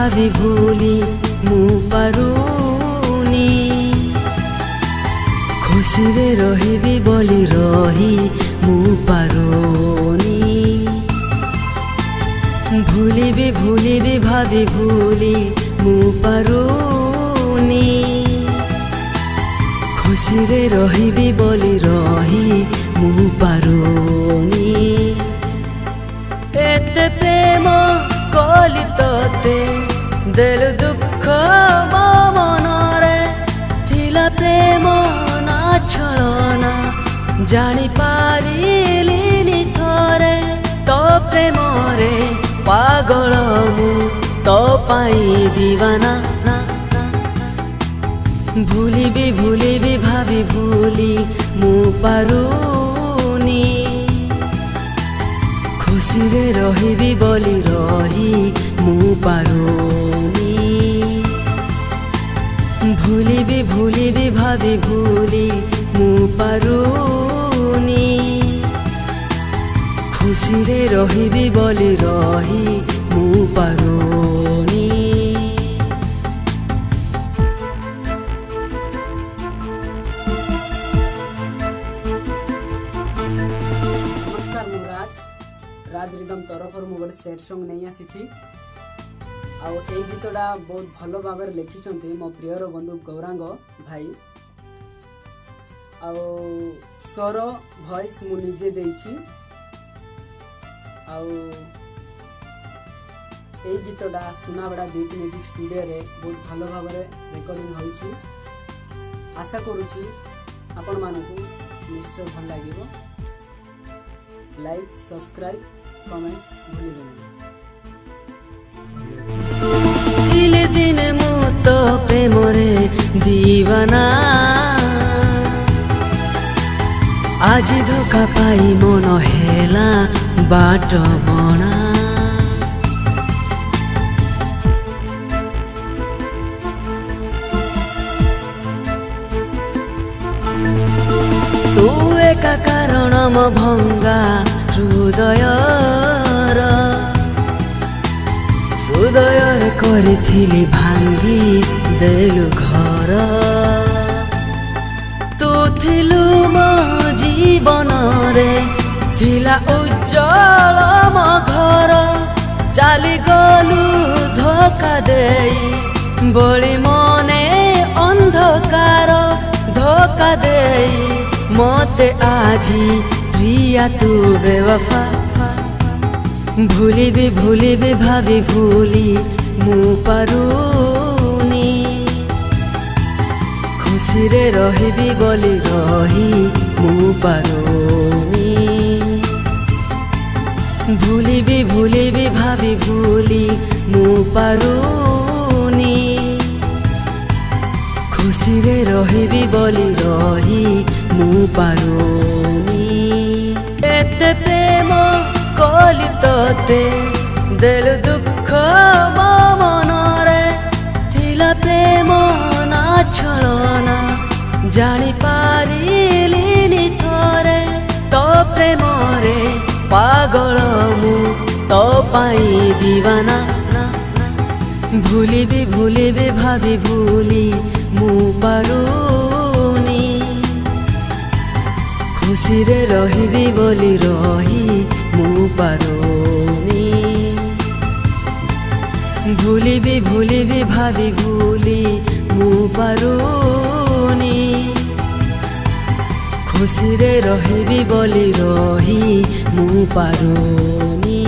भाभी भूली मु पारुनी खुशी रे रहिबी बोली रही मु पारुनी भूलिबी भाभी भूली मु पारुनी खुशी रे रहिबी बोली रही मु पारुनी एते प्रेम कली तोते देलु दुख मो मनरे थिला प्रेम ना छलना जानी पारिलिनी थरे तो प्रेम रे पागल मु तो पाई दीवाना ना भूलिबी भाभी भूली मु पारुनी खुशी रे रहिबी बोली रही मु पारुनी भूलिबी भाभी भूली मु पारुनी खुशी रे रहिबी बोली रही मु पारुनी राज रिदम तरफ मु गोटे सेट सॉन्ग नहीं आसी आउ ए गीतटा बहुत भल भाव लिखिं मो प्रियर बंधु गौरांग भाई आउ स्वर वॉइस मु निजे देछि आउ ए गीतटा सुनाबड़ा बीट म्यूजिक स्टूडियो रे बहुत भल भाव रेकर्डिंग होइछि आशा करूछि आपण मानकु निश्चय भल लागिबो लाइक सब्सक्राइब कमेंट भूलिबेनी दिले दिने मु तो प्रेम रे दीवाना आज धोखा पाई मन हेला बाट बना तू एका कारण म भंगा हृदय करिथिली भांगी देलु घर तू थिलु मो जीवन रे थिला उज्जवल मो घर चाली गलु धोखा देई बोली मने अंधकार धोखा देई मते आजी प्रिया तू बेवफा भूलिबी भाभी भूली मु पारुनी खुशी रे रहिबी बोली रही मु पारुनी भूलिबी भाभी भूली मु पारुनी खुशी रे रहिबी बोली रही मु पारुनी एते प्रेम कली तोते देलु दुख मो मनरे थिला प्रेम ना छलना जानी पारिलिनी थरे तो प्रेम रे पागल मु तो पाई दीवाना भूलिबी भाभी भूली मु पारुनी खुशी रे रहिबी बोली रही मु पारुनी भूलिबी भाभी भूली मु पारुनी खुशी रे रहिबी बोली रही मु पारुनी।